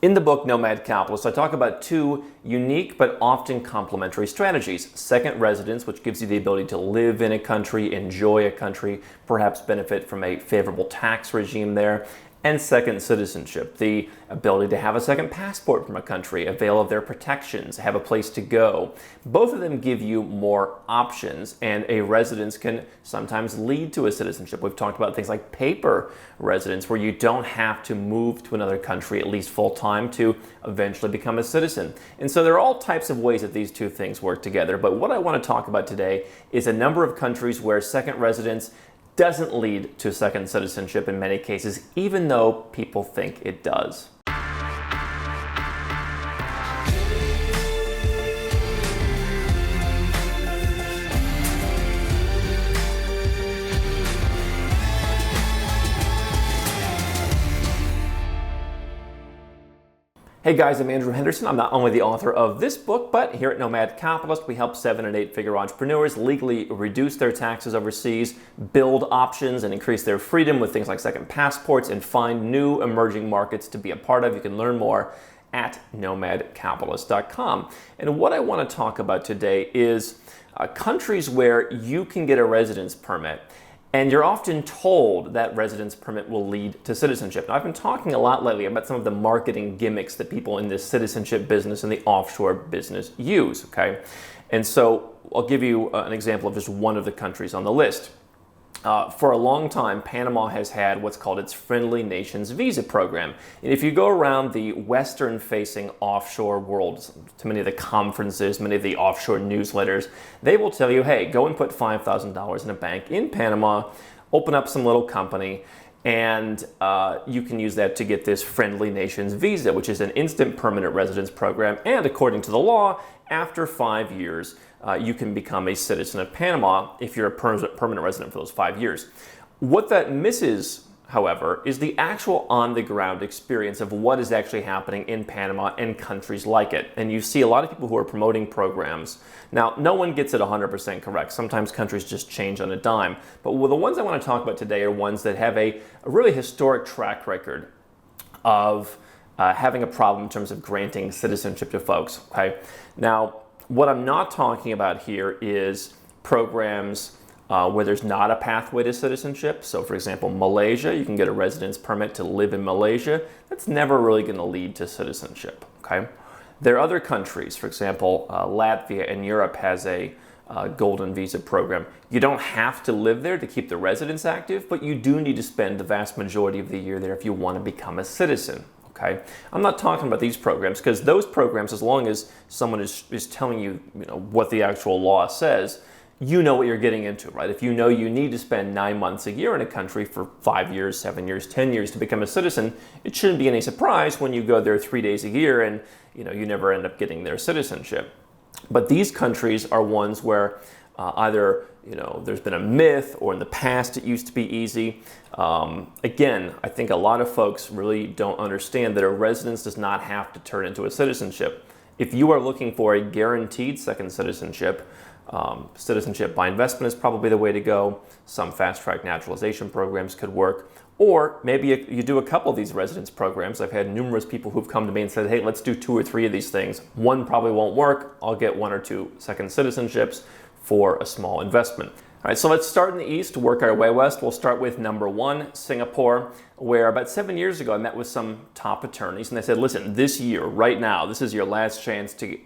In the book Nomad Capitalist, I talk about two unique but often complementary strategies. Second residence, which gives you the ability to live in a country, enjoy a country, perhaps benefit from a favorable tax regime there. And second, citizenship, the ability to have a second passport from a country, avail of their protections, have a place to go. Both of them give you more options, and a residence can sometimes lead to a citizenship. We've talked about things like paper residence, where you don't have to move to another country, at least full-time, to eventually become a citizen. And so there are all types of ways that these two things work together. But what I want to talk about today is a number of countries where second residence doesn't lead to second citizenship in many cases, even though people think it does. Hey guys, I'm Andrew Henderson. I'm not only the author of this book, but here at Nomad Capitalist, we help 7- and 8-figure entrepreneurs legally reduce their taxes overseas, build options, and increase their freedom with things like second passports, and find new emerging markets to be a part of. You can learn more at nomadcapitalist.com. And what I want to talk about today is countries where you can get a residence permit, and you're often told that residence permit will lead to citizenship. Now, I've been talking a lot lately about some of the marketing gimmicks that people in this citizenship business and the offshore business use, okay? And so I'll give you an example of just one of the countries on the list. For a long time, Panama has had what's called its Friendly Nations Visa Program. And if you go around the Western-facing offshore world, to many of the conferences, many of the offshore newsletters, they will tell you, hey, go and put $5,000 in a bank in Panama, open up some little company, and you can use that to get this Friendly Nations Visa, which is an instant permanent residence program. And according to the law, after 5 years, you can become a citizen of Panama if you're a permanent resident for those 5 years. What that misses, however, is the actual on-the-ground experience of what is actually happening in Panama and countries like it. And you see a lot of people who are promoting programs. Now, no one gets it 100% correct. Sometimes countries just change on a dime. But the ones I want to talk about today are ones that have a really historic track record of having a problem in terms of granting citizenship to folks, okay? Now, what I'm not talking about here is programs where there's not a pathway to citizenship. So for example, Malaysia, you can get a residence permit to live in Malaysia. That's never really going to lead to citizenship, okay? There are other countries, for example, Latvia in Europe has a golden visa program. You don't have to live there to keep the residence active, but you do need to spend the vast majority of the year there if you want to become a citizen. Okay. I'm not talking about these programs because those programs, as long as someone is telling you, what the actual law says, you know what you're getting into, right? If you know you need to spend 9 months a year in a country for 5 years, 7 years, 10 years to become a citizen, it shouldn't be any surprise when you go there 3 days a year and you never end up getting their citizenship. But these countries are ones where either there's been a myth, or in the past it used to be easy. Again, I think a lot of folks really don't understand that a residence does not have to turn into a citizenship. If you are looking for a guaranteed second citizenship, citizenship by investment is probably the way to go. Some fast-track naturalization programs could work. Or maybe you do a couple of these residence programs. I've had numerous people who've come to me and said, hey, let's do 2 or 3 of these things. One probably won't work. I'll get 1 or 2 second citizenships for a small investment. All right, so let's start in the east, work our way west. We'll start with number 1, Singapore, where about 7 years ago I met with some top attorneys and they said, listen, this year, right now, this is your last chance to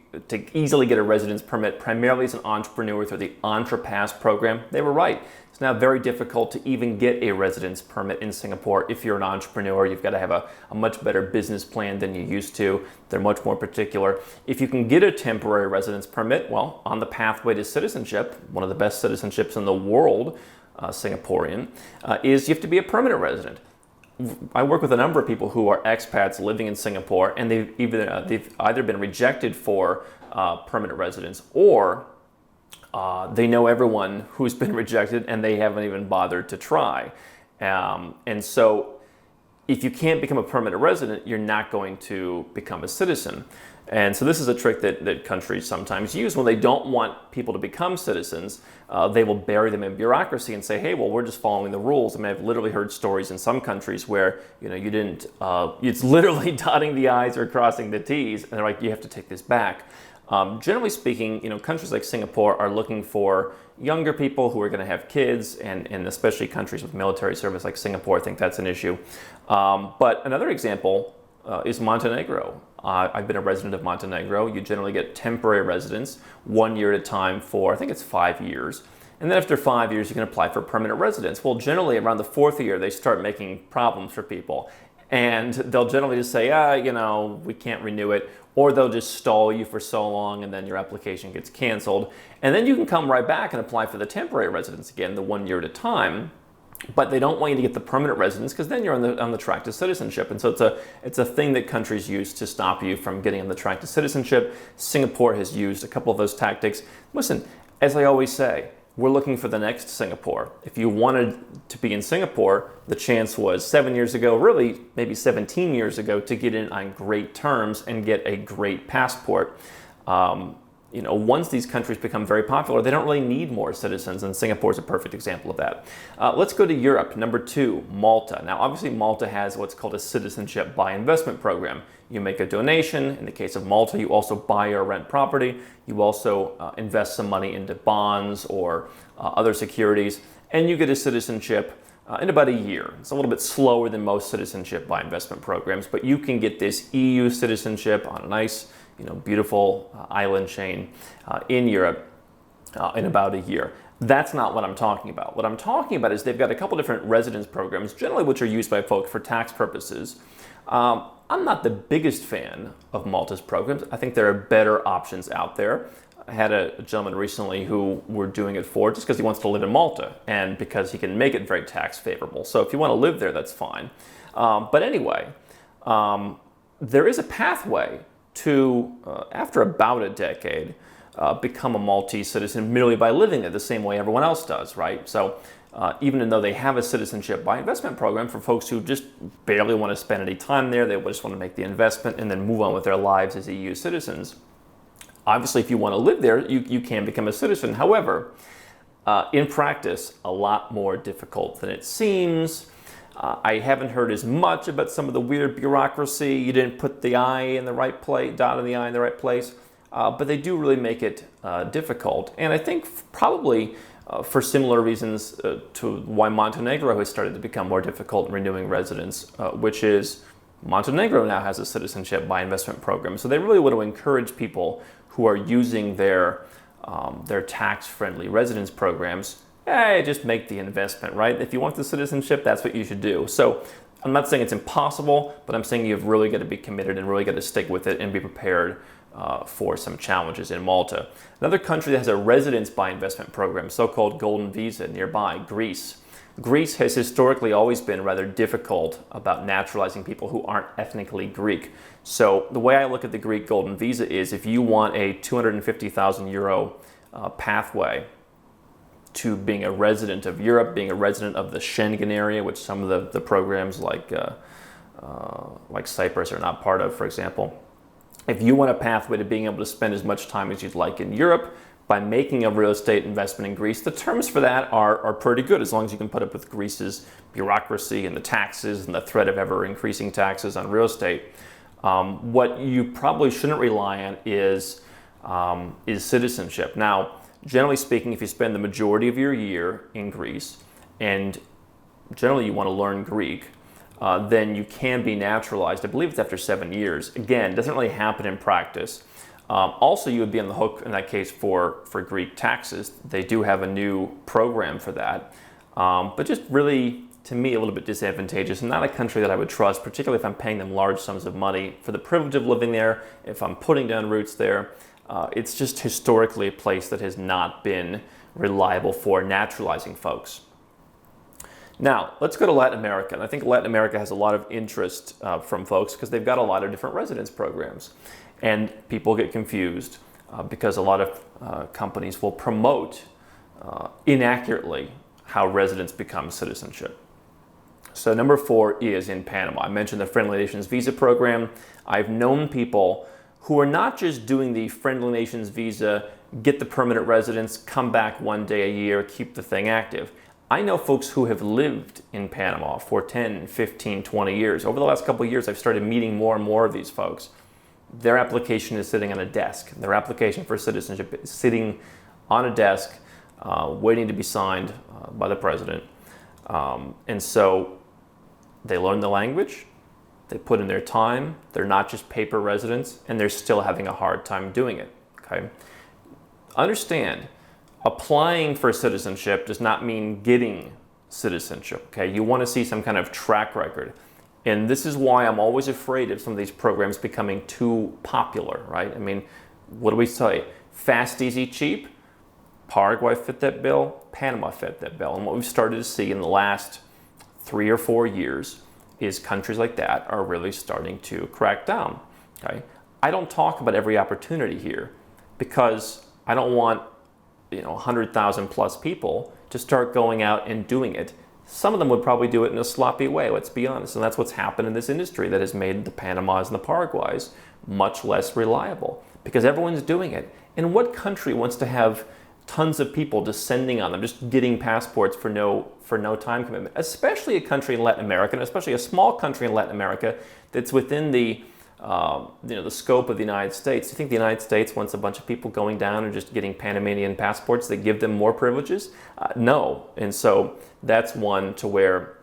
easily get a residence permit, primarily as an entrepreneur through the EntrePass program. They were right. It's now very difficult to even get a residence permit in Singapore. If you're an entrepreneur, you've got to have a much better business plan than you used to. They're much more particular. If you can get a temporary residence permit, well, on the pathway to citizenship, one of the best citizenships in the world, Singaporean, is you have to be a permanent resident. I work with a number of people who are expats living in Singapore, and they've either been rejected for permanent residence, or they know everyone who's been rejected and they haven't even bothered to try. And so if you can't become a permanent resident, you're not going to become a citizen. And so this is a trick that countries sometimes use when they don't want people to become citizens. They will bury them in bureaucracy and say, hey, well, we're just following the rules. I mean, I've literally heard stories in some countries where, you didn't, it's literally dotting the I's or crossing the T's, and they're like, you have to take this back. Generally speaking, countries like Singapore are looking for younger people who are going to have kids, and especially countries with military service like Singapore, I think that's an issue. But another example is Montenegro. I've been a resident of Montenegro. You generally get temporary residence 1 year at a time for, I think it's 5 years. And then after 5 years, you can apply for permanent residence. Well, generally around the 4th year, they start making problems for people. And they'll generally just say, we can't renew it. Or they'll just stall you for so long and then your application gets canceled. And then you can come right back and apply for the temporary residence again, the 1 year at a time. But they don't want you to get the permanent residence because then you're on the track to citizenship. And so it's a thing that countries use to stop you from getting on the track to citizenship. Singapore has used a couple of those tactics. Listen, as I always say, we're looking for the next Singapore. If you wanted to be in Singapore, the chance was 7 years ago, really maybe 17 years ago, to get in on great terms and get a great passport. Once these countries become very popular, they don't really need more citizens, and Singapore is a perfect example of that. Let's go to Europe. Number 2, Malta. Now, obviously, Malta has what's called a citizenship by investment program. You make a donation. In the case of Malta, you also buy or rent property. You also invest some money into bonds or other securities, and you get a citizenship in about a year. It's a little bit slower than most citizenship by investment programs, but you can get this EU citizenship on a nice, beautiful island chain in Europe in about a year. That's not what I'm talking about. What I'm talking about is they've got a couple different residence programs, generally which are used by folks for tax purposes. I'm not the biggest fan of Malta's programs. I think there are better options out there. I had a gentleman recently who we're doing it for just because he wants to live in Malta and because he can make it very tax favorable. So if you want to live there, that's fine. But anyway, there is a pathway to, after about a decade, become a Maltese citizen merely by living there the same way everyone else does, right? So even though they have a citizenship by investment program for folks who just barely want to spend any time there, they just want to make the investment and then move on with their lives as EU citizens. Obviously, if you want to live there, you can become a citizen. However, in practice, a lot more difficult than it seems. I haven't heard as much about some of the weird bureaucracy. You didn't put the I in the right place, dot in the I in the right place. But they do really make it difficult. And I think probably for similar reasons to why Montenegro has started to become more difficult in renewing residence, which is Montenegro now has a citizenship by investment program. So they really want to encourage people who are using their tax-friendly residence programs, just make the investment, right? If you want the citizenship, that's what you should do. So I'm not saying it's impossible, but I'm saying you've really got to be committed and really got to stick with it and be prepared for some challenges in Malta. Another country that has a residence by investment program, so-called golden visa nearby, Greece. Greece has historically always been rather difficult about naturalizing people who aren't ethnically Greek. So the way I look at the Greek golden visa is if you want a 250,000 euro pathway to being a resident of Europe, being a resident of the Schengen area, which some of the programs like Cyprus are not part of, for example. If you want a pathway to being able to spend as much time as you'd like in Europe by making a real estate investment in Greece, the terms for that are pretty good as long as you can put up with Greece's bureaucracy and the taxes and the threat of ever increasing taxes on real estate. What you probably shouldn't rely on is citizenship. Now, generally speaking, if you spend the majority of your year in Greece and generally you want to learn Greek, then you can be naturalized. I believe it's after 7 years. Again, it doesn't really happen in practice. Also, you would be on the hook in that case for Greek taxes. They do have a new program for that. But just really, to me, a little bit disadvantageous. Not a country that I would trust, particularly if I'm paying them large sums of money for the privilege of living there, if I'm putting down roots there. It's just historically a place that has not been reliable for naturalizing folks. Now, let's go to Latin America. And I think Latin America has a lot of interest from folks because they've got a lot of different residence programs. And people get confused because a lot of companies will promote inaccurately how residence becomes citizenship. So number 4 is in Panama. I mentioned the Friendly Nations visa program. I've known people who are not just doing the Friendly Nations visa, get the permanent residence, come back one day a year, keep the thing active. I know folks who have lived in Panama for 10, 15, 20 years. Over the last couple of years, I've started meeting more and more of these folks. Their application is sitting on a desk. Their application for citizenship is sitting on a desk, waiting to be signed by the president. And so they learn the language, they put in their time, they're not just paper residents, and they're still having a hard time doing it, okay? Understand, applying for citizenship does not mean getting citizenship, okay? You want to see some kind of track record. And this is why I'm always afraid of some of these programs becoming too popular, right? I mean, what do we say? Fast, easy, cheap? Paraguay fit that bill, Panama fit that bill. And what we've started to see in the last 3 or 4 years is countries like that are really starting to crack down, okay? I don't talk about every opportunity here because I don't want 100,000 plus people to start going out and doing it. Some of them would probably do it in a sloppy way, let's be honest. And that's what's happened in this industry that has made the Panamas and the Paraguays much less reliable because everyone's doing it. And what country wants to have tons of people descending on them, just getting passports for no time commitment, especially a country in Latin America, and especially a small country in Latin America that's within the scope of the United States. You think the United States wants a bunch of people going down and just getting Panamanian passports that give them more privileges? No. And so that's one to where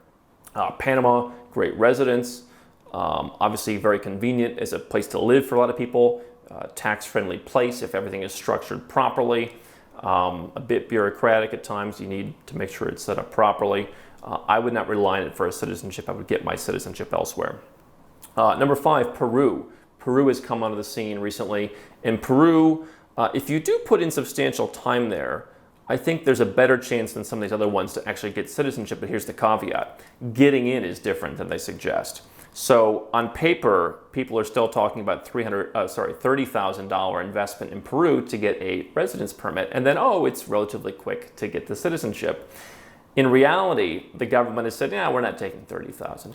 Panama, great residence, obviously very convenient as a place to live for a lot of people, tax-friendly place if everything is structured properly. A bit bureaucratic at times. You need to make sure it's set up properly. I would not rely on it for a citizenship. I would get my citizenship elsewhere. Number 5, Peru. Peru has come onto the scene recently. In Peru, if you do put in substantial time there, I think there's a better chance than some of these other ones to actually get citizenship, but here's the caveat. Getting in is different than they suggest. So on paper, people are still talking about $30,000 investment in Peru to get a residence permit, and then, it's relatively quick to get the citizenship. In reality, the government has said, we're not taking $30,000.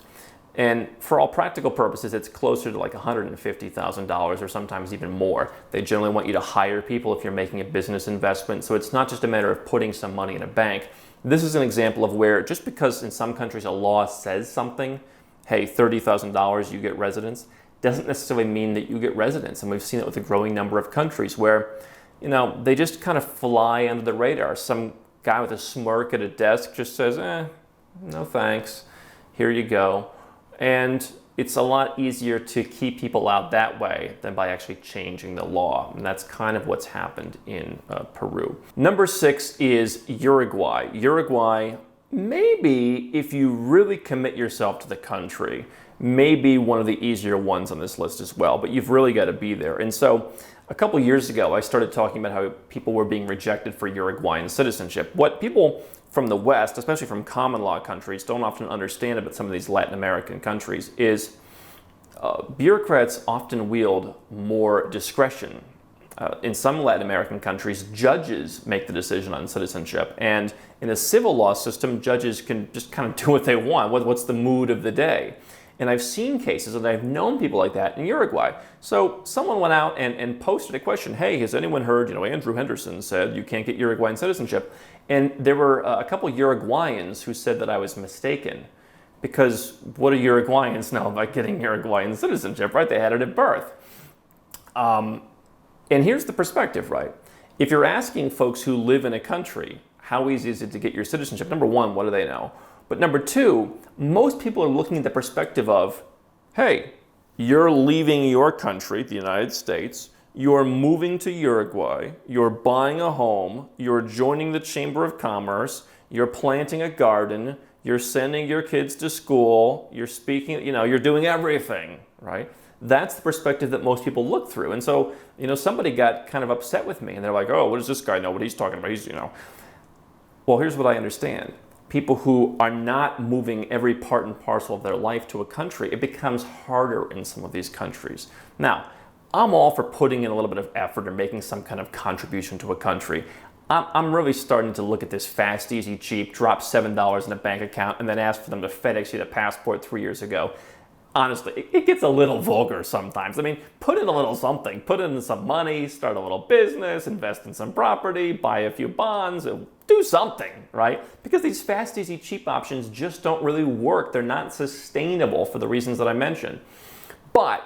And for all practical purposes, it's closer to like $150,000 or sometimes even more. They generally want you to hire people if you're making a business investment. So it's not just a matter of putting some money in a bank. This is an example of where just because in some countries a law says something, hey, $30,000 you get residence, doesn't necessarily mean that you get residence. And we've seen it with a growing number of countries where, they just kind of fly under the radar. Some guy with a smirk at a desk just says, no thanks, here you go. And it's a lot easier to keep people out that way than by actually changing the law. And that's kind of what's happened in Peru. Number 6 is Uruguay. Uruguay, maybe if you really commit yourself to the country, maybe one of the easier ones on this list as well, but you've really got to be there. And so a couple years ago, I started talking about how people were being rejected for Uruguayan citizenship. What people from the West, especially from common law countries, don't often understand about some of these Latin American countries is bureaucrats often wield more discretion. In some Latin American countries, judges make the decision on citizenship. And in a civil law system, judges can just kind of do what they want. What's the mood of the day? And I've seen cases, and I've known people like that in Uruguay. So someone went out and posted a question, hey, has anyone heard, Andrew Henderson said you can't get Uruguayan citizenship. And there were a couple Uruguayans who said that I was mistaken. Because what do Uruguayans know about getting Uruguayan citizenship, right? They had it at birth. And here's the perspective, right? If you're asking folks who live in a country, how easy is it to get your citizenship? Number one, what do they know? But number two, most people are looking at the perspective of, hey, you're leaving your country, the United States, you're moving to Uruguay, you're buying a home, you're joining the Chamber of Commerce, you're planting a garden, you're sending your kids to school, you're speaking, you're doing everything, right? That's the perspective that most people look through. And so, somebody got kind of upset with me and they're like, oh, what does this guy know what he's talking about? Well, here's what I understand. People who are not moving every part and parcel of their life to a country, it becomes harder in some of these countries. Now, I'm all for putting in a little bit of effort or making some kind of contribution to a country. I'm really starting to look at this fast, easy, cheap, drop $7 in a bank account and then ask for them to FedEx you the passport 3 years ago. Honestly, it gets a little vulgar sometimes. I mean, put in a little something, put in some money, start a little business, invest in some property, buy a few bonds, do something, right? Because these fast, easy, cheap options just don't really work. They're not sustainable for the reasons that I mentioned. But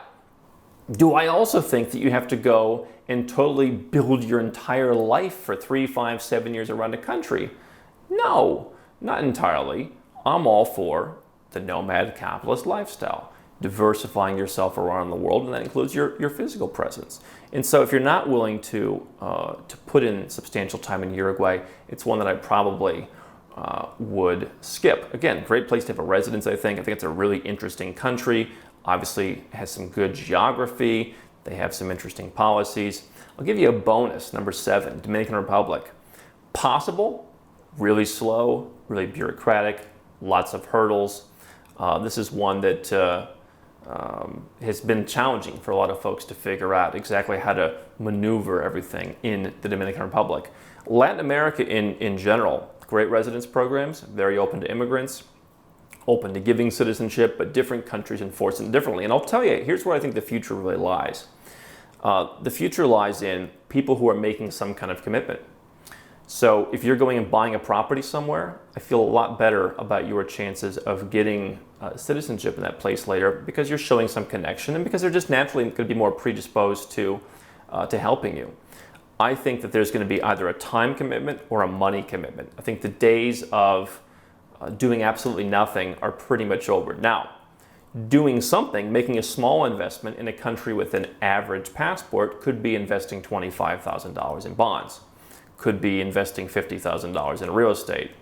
do I also think that you have to go and totally build your entire life for 3, 5, 7 years around the country? No, not entirely. I'm all for the nomad capitalist lifestyle, diversifying yourself around the world, and that includes your physical presence. And so if you're not willing to put in substantial time in Uruguay, it's one that I probably would skip. Again, great place to have a residence, I think. I think it's a really interesting country. Obviously has some good geography. They have some interesting policies. I'll give you a bonus, number 7, Dominican Republic. Possible, really slow, really bureaucratic, lots of hurdles. This is one that has been challenging for a lot of folks to figure out exactly how to maneuver everything in the Dominican Republic. Latin America in general, great residence programs, very open to immigrants, open to giving citizenship, but different countries enforce it differently. And I'll tell you, here's where I think the future really lies. The future lies in people who are making some kind of commitment. So if you're going and buying a property somewhere, I feel a lot better about your chances of getting citizenship in that place later because you're showing some connection and because they're just naturally going to be more predisposed to helping you. I think that there's going to be either a time commitment or a money commitment. I think the days of doing absolutely nothing are pretty much over. Now, doing something, making a small investment in a country with an average passport could be investing $25,000 in bonds. Could be investing $50,000 in real estate,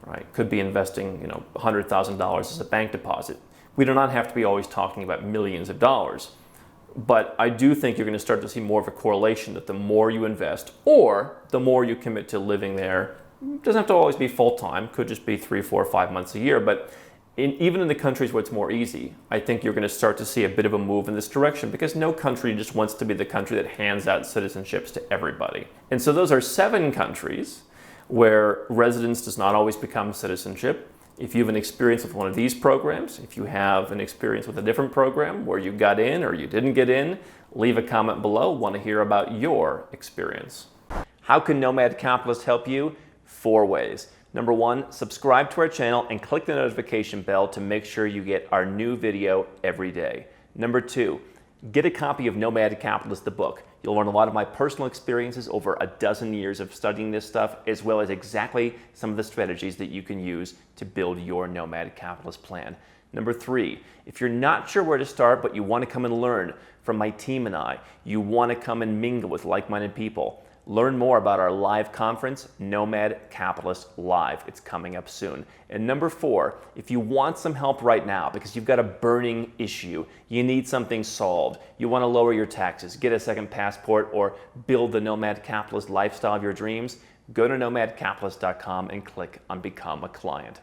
right? Could be investing, $100,000 as a bank deposit. We do not have to be always talking about millions of dollars, but I do think you're going to start to see more of a correlation that the more you invest or the more you commit to living there, it doesn't have to always be full-time, could just be 3, 4, 5 months a year, but even in the countries where it's more easy, I think you're going to start to see a bit of a move in this direction because no country just wants to be the country that hands out citizenships to everybody. And so those are 7 countries where residence does not always become citizenship. If you have an experience with one of these programs, if you have an experience with a different program where you got in or you didn't get in, leave a comment below. Want to hear about your experience. How can Nomad Capitalist help you? 4 ways. Number 1, subscribe to our channel and click the notification bell to make sure you get our new video every day. Number 2, get a copy of Nomad Capitalist, the book. You'll learn a lot of my personal experiences over a dozen years of studying this stuff, as well as exactly some of the strategies that you can use to build your Nomad Capitalist plan. Number 3, if you're not sure where to start, but you want to come and learn from my team and I, you want to come and mingle with like-minded people, learn more about our live conference, Nomad Capitalist Live. It's coming up soon. And number 4, if you want some help right now because you've got a burning issue, you need something solved, you want to lower your taxes, get a second passport, or build the Nomad Capitalist lifestyle of your dreams, go to nomadcapitalist.com and click on Become a Client.